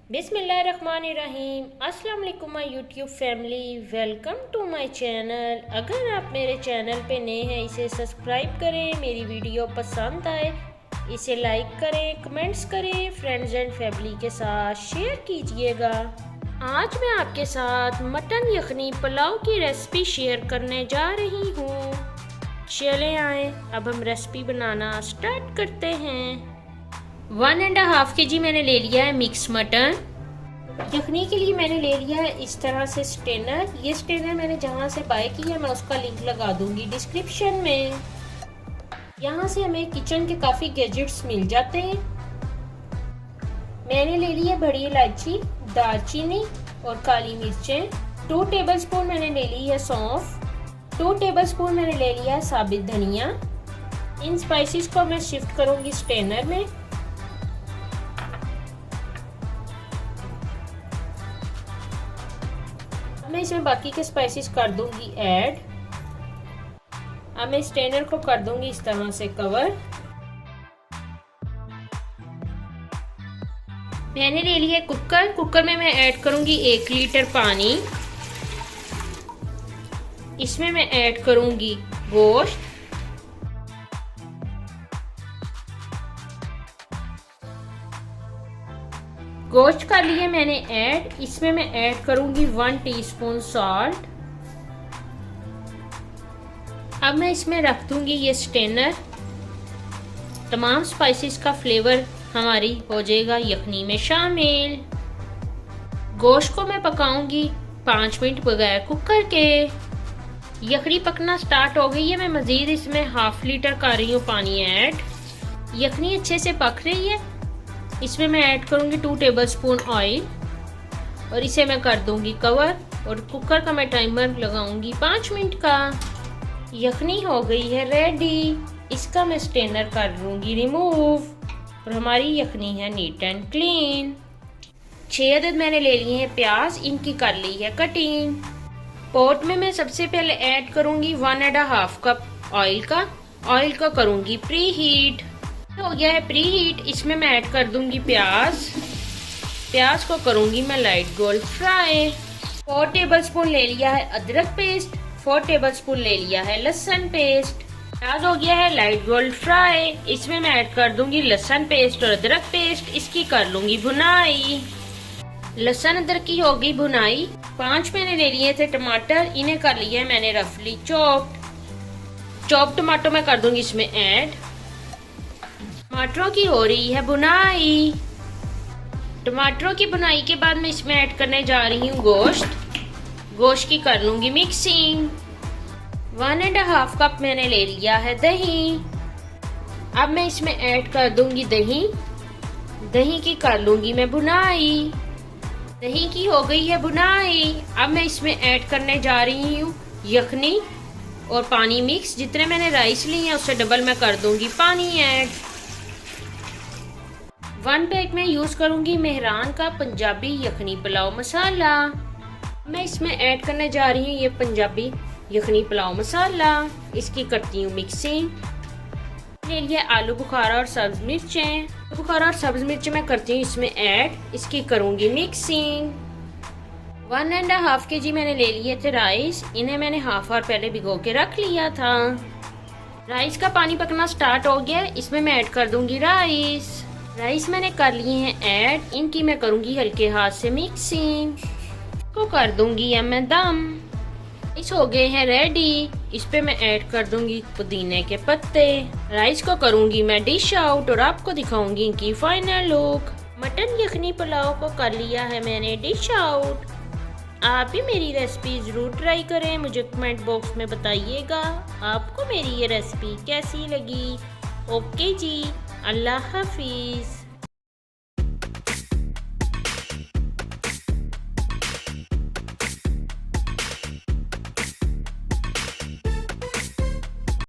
बिस्मिल्लाहिर्रहमानिर्रहीम। अस्सलाम वालेकुम my YouTube family, welcome to my channel. अगर आप मेरे चैनल पे नए हैं इसे सब्सक्राइब करें, मेरी वीडियो पसंद आए इसे लाइक करें, कमेंट्स करें, फ्रेंड्स एंड फैमिली के साथ शेयर कीजिएगा। आज मैं आपके साथ मटन यखनी पुलाव की रेसिपी शेयर करने जा रही हूँ। चले आए अब हम रेसिपी बनाना स्टार्ट करते हैं। 1.5 kg मैंने ले लिया है मिक्स मटन। यखनी के लिए मैंने ले लिया है इस तरह से स्टेनर। ये स्टेनर मैंने जहाँ से बाय किया मैं उसका लिंक लगा दूंगी डिस्क्रिप्शन में। यहाँ से हमें किचन के काफ़ी गैजेट्स मिल जाते हैं। मैंने ले लिया बड़ी इलायची, दालचीनी और काली मिर्चें। 2 टेबलस्पून मैंने ले ली है सौंफ। 2 टेबलस्पून मैंने ले लिया है साबित धनिया। इन स्पाइसेस को मैं शिफ्ट करूँगी स्टेनर में। मैं इसमें बाकी के स्पाइसेस कर दूंगी ऐड। अब मैं स्टेनर को कर दूंगी इस तरह से कवर। मैंने ले लिया कुकर। कुकर में मैं ऐड करूंगी 1 लीटर पानी। इसमें मैं ऐड करूंगी गोश्त। गोश्त कर लिए मैंने ऐड। इसमें मैं ऐड करूंगी 1 टीस्पून सॉल्ट। अब मैं इसमें रख दूंगी ये स्टेनर। तमाम स्पाइसेस का फ्लेवर हमारी हो जाएगा यखनी में शामिल। गोश्त को मैं पकाऊंगी 5 मिनट बगैर कुकर के। यखनी पकना स्टार्ट हो गई है। मैं मजीद इसमें 1/2 लीटर कर रही हूँ पानी ऐड। यखनी अच्छे से पक रही है। इसमें मैं ऐड करूंगी 2 टेबलस्पून ऑयल और इसे मैं कर दूंगी कवर और कुकर का मैं टाइमर लगाऊंगी 5 मिनट का। यखनी हो गई है रेडी। इसका मैं स्टेनर कर लूंगी रिमूव और हमारी यखनी है नीट एंड क्लीन। 6 अदद मैंने ले लिए हैं प्याज, इनकी कर ली है कटिंग। पॉट में मैं सबसे पहले ऐड करूंगी 1.5 कप ऑयल का। ऑयल को करूंगी प्री हीट। हो गया है प्री हीट। इसमें मैं ऐड कर दूंगी प्याज। प्याज को करूंगी मैं लाइट गोल्ड फ्राई। 4 टेबलस्पून ले लिया है अदरक पेस्ट। 4 टेबलस्पून ले लिया है लहसुन पेस्ट। प्याज हो गया है लाइट गोल्ड फ्राई। इसमें मैं ऐड कर दूंगी लहसुन पेस्ट और अदरक पेस्ट। इसकी कर लूंगी भुनाई। लहसुन अदरक की हो गई भुनाई। 5 मैंने ले लिए थे टमाटर, इन्हें कर लिया है मैंने रफली चॉप टमाटो मैं कर दूंगी इसमें ऐड। टमाटरों की हो रही है भुनाई। टमाटरों की भुनाई के बाद मैं इसमें ऐड करने जा रही हूँ गोश्त की कर लूंगी मिक्सिंग। 1.5 कप मैंने ले लिया है दही। अब मैं इसमें ऐड कर दूंगी दही की कर लूंगी मैं भुनाई। दही की हो गई है भुनाई। अब मैं इसमें ऐड करने जा रही हूँ यखनी और पानी मिक्स। जितने मैंने राइस ली है उससे डबल मैं कर दूंगी पानी ऐड। 1 पैक में यूज करूंगी मेहरान का पंजाबी यखनी पुलाव मसाला। मैं इसमें ऐड करने जा रही हूँ ये पंजाबी यखनी पुलाव मसाला। इसकी करती हूँ मिक्सिंग। ले लिया आलू बुखारा और सब्ज मिर्चें। बुखारा और सब्ज मिर्चें मैं करती हूँ इसमें ऐड। इसकी करूंगी मिक्सिंग। 1.5 kg मैंने ले लिए थे राइस। इन्हें मैंने हाफ आवर पहले भिगो के रख लिया था। राइस का पानी पकना स्टार्ट हो गया। इसमें मैं ऐड कर दूंगी राइस मैंने कर लिए हैं ऐड। इनकी मैं करूंगी हल्के हाथ से मिक्सिंग को कर दूंगी अब मैं दम। राइस हो गए हैं रेडी। इस पे मैं ऐड कर दूंगी पुदीने के पत्ते। राइस को करूंगी मैं डिश आउट और आपको दिखाऊंगी इनकी फाइनल लुक। मटन यखनी पुलाव को कर लिया है मैंने डिश आउट। आप भी मेरी रेसिपी जरूर ट्राई करें। मुझे कमेंट बॉक्स में बताइएगा आपको मेरी ये रेसिपी कैसी लगी। ओके जी, अल्लाह हाफिज।